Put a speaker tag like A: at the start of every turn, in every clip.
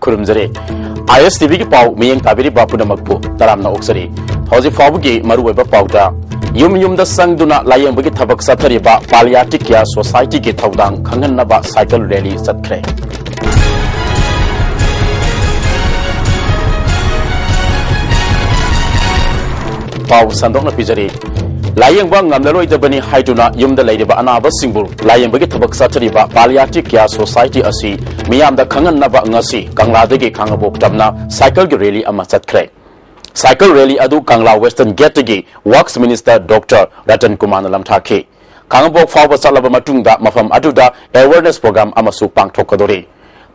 A: खुरुमजरे ISTV की पाव मियंग ताबिरी बापुना मकपु तरामना ओक्सरी हौजी फाबुगी मरुवेबा पावदा yum संगदुना लायंबगी थबक सथरिबा पालियाटिक या society के थौदांग खंगन्नबा cycle rally चतख्रे pav संदोंना पिजरी लायंबा ngamnaroidabani haiduna yumda leiriba anaba singbur layembagi thabak sathariba palyati kya society asi miyamda khangannaba ngasi kangladagi khangabok tamna cycle gi rally ama chatkre cycle rally adu kangla western gate gi works minister Dr. Ratan Kumar lamthakhe khangabok fawba chalaba matungda mafam aduda awareness program amasu pangthokadori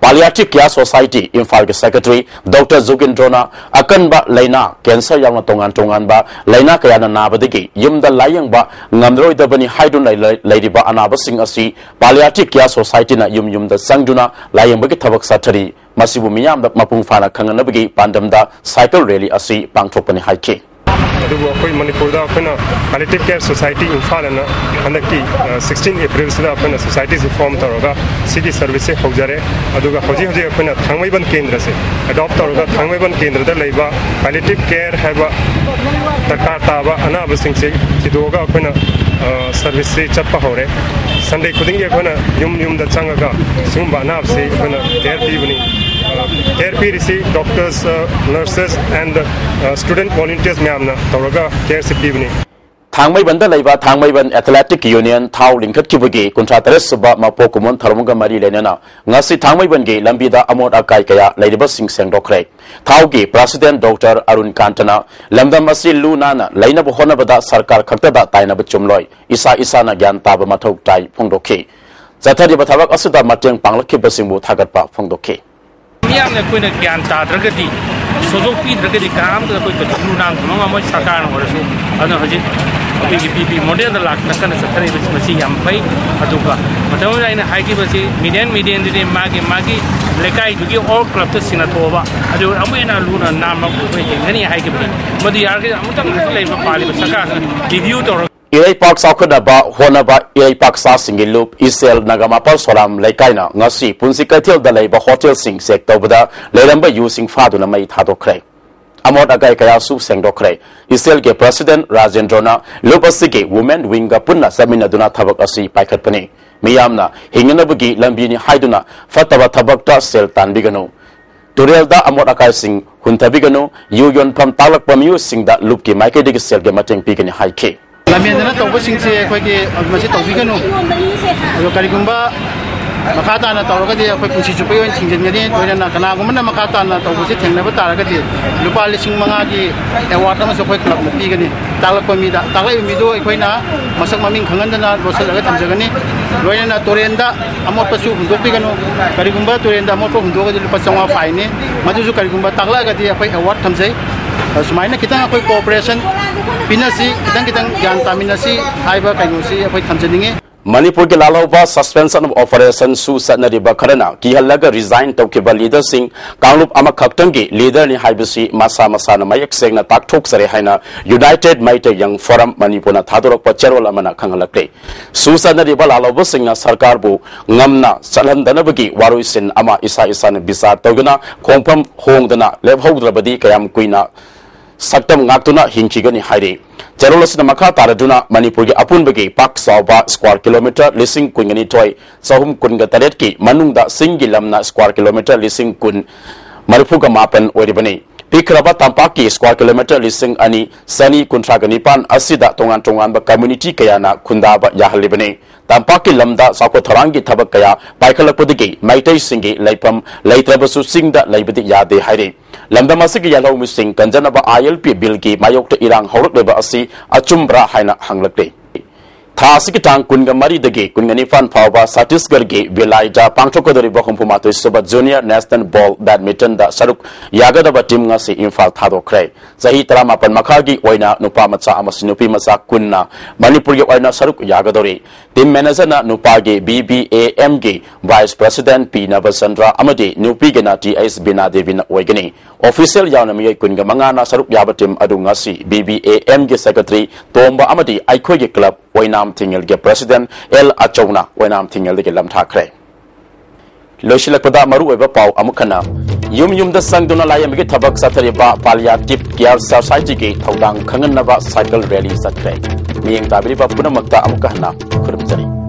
A: Palliative Care Society Imphal Secretary Dr. Zugindrona Akanba Laina Cancer Yang Tongan ba Laina Kayana Nabadigi Yumda Layang ba Ngamroi Dabani Haidun Ladiba Anaba Sing Asi Palliative Care Society na Yum the Sangduna Layang Bagi Tabak Satari Masibu Miyam the Mapung Fana Kanganabagi Pandamda Cycle Rally Asi Pangtopani Haike
B: Manipuri Palliative Care Society Imphal and 16 April society formed city service Hojare, Aduga Hoji Thangwayban Kendra adopt Thangwayban Kendra Laiba, Palliative Care have Takatava, Anaba Sing Sidoga service Chapahore, Sunday Kuding Yum the Changaga, Sumba Navsi, care evening. Therapy receive doctors, nurses, and student volunteers. Myamna Toroga care evening.
A: Thangmai Banda Laiba Thangmai Athletic Union Tau Linkat Kibugi Contratres Suba Mapokumon Tharmunga Mari Lenana Ngasi Thangmai Bangi Lambida Amot Akai Kaya Ladibus Sing Sang Dokre Taugi President Dr. Arun Kantana Lamda Masi Lunana Laina Bohona Bada Sarkar Kaktada Taina Bachumloi Isa Isana Gyan Taba Matok Tai Pongdoke Zatari Batavak Asuda Matang Panglaki Basimbu Tagatpa Pongdoke
C: Miam na kuina gyan ta dragati sojok pi dragati kam da koi kachulu nang thonga moi sarkar horasu ana haji pp model da lak nakana sathari basi yam pai aduga matawai ina haiki basi median de magi lekai dugi all club to sinatoba adu amena luna nama ko ngani haiki bani madu yarge amutam lai ba pali sarkar review to Irai Park Sakunaba, Honaba, Irai Park Sa Singilup, Isel Nagamapal Solam, Lakaina, Nasi, Punsikatil the Labor Hotel Sing Sector Buda, Leramba using Faduna Mai Hadokre. Amot Agai Kayasu Sengdokre, Isel Ge President Rajendrona, Lupasiki, Women Winga Puna Samina Duna Tabak Asi, Paikatpani, Miyamna, Hinganabugi, Lambini Haiduna, Fataba Tabakta Sel Tanbigano. Turelda Amot Akai Sing, Huntabigano, Yuyon Pam Talak Pamu Sing that Lupki, Maikedik Sel Gemating Pigani High.
D: Lamendana tawba singse akhoi masi tawbiganu karigumba makata na tawragadi akhoi punsi chupai oin thingjengani toina kanagumna makata na tawbusi thengnaba taragadi lupa lising manga gi award ama akhoi club na pigani talakpa mi da taglai mi do akhoi masak maming khangandana losalaga thamjagani loina torenda amot pasu hundopiganu karigumba torenda amot hundogadi lupa changwa fine maduju karigumba taglagadi akhoi award thamjai Sumaina kita akhoi cooperation pinasi kita gyan taminasi haiba kainosi akhoi thamjaninge
A: Manipur ke lalauba suspension of operation su satnariba kharana ki halaga resign tawkiba leader sing kanglup ama khaktangi leader ni haibasi masa na mayak segna takthok sare haina United Maite Young Forum Manipur na thadorok pacherol amana khangalakre su satnariba lalauba sing na sarkar bu ngamna salhandanabagi waruisin ama isa na bisar tawgana khongpham hongdana lebhaudrabadi kayam kuina Saktam Ngakuna Hinkigani Hairi. Cherolas Namaka Taraduna, Manipur Apunbagi, Pak Sauba, square kilometer, Lissing Kungani Toy, Sahum Kunga Taretki, Manunda Singilamna, square kilometer, Lissing Kun, Maripuga Mapan, Weribani. Pikraba Tampaki, square kilometer, Lissing Ani, Sani Kuntraganipan, Asida Tongan community Kayana, Kundaba Yahalibani. Tampaki Lamda, Sakotharangi Tabakaya, Paikalapudigi, Maite Singi, Laipam, Laitrabasu Singda, Laibadi Yade Hairi. Lambda Masiki Yellow Missing, Kanjanaba ILP Bilgi, Mayok Irang Horeba Asi, Achumbra Haina Hanglakde. Thasikitang Kunga Mari Degi, Kunganifan Pava, Satisgargi, Vilaja, Pangtokodori Bokumpumato, Suba Junior National Ball Badminton, the Saruk Yagadaba Timngasi, Infal Tado Kray. Zahitra Mapan Makagi, Oina, Nupamacha, Amasinupi Masa Kunna, Manipuri Oina Saruk Yagadori, Tim Manazana, Nupagi, BBAMG, Vice President P. Navasandra Amadi, Nupigana T.S. Binadevin Oigani, Official Yanami Kunga Mangana Saruk Yabatim Adungasi, BBAMG Secretary, Tomba Amadi, Aikogi Club, Wainam Tingle ge President L Achona Wainam Tingle ge Lamthakre Loshilakpada Maru eba pau amukana Yum the sang dona layam gi thabak sathariba palliative care society gi thodang khangan naba cycle rally satray. Miyeng tabiri ba punamakta amukahna khurumjari.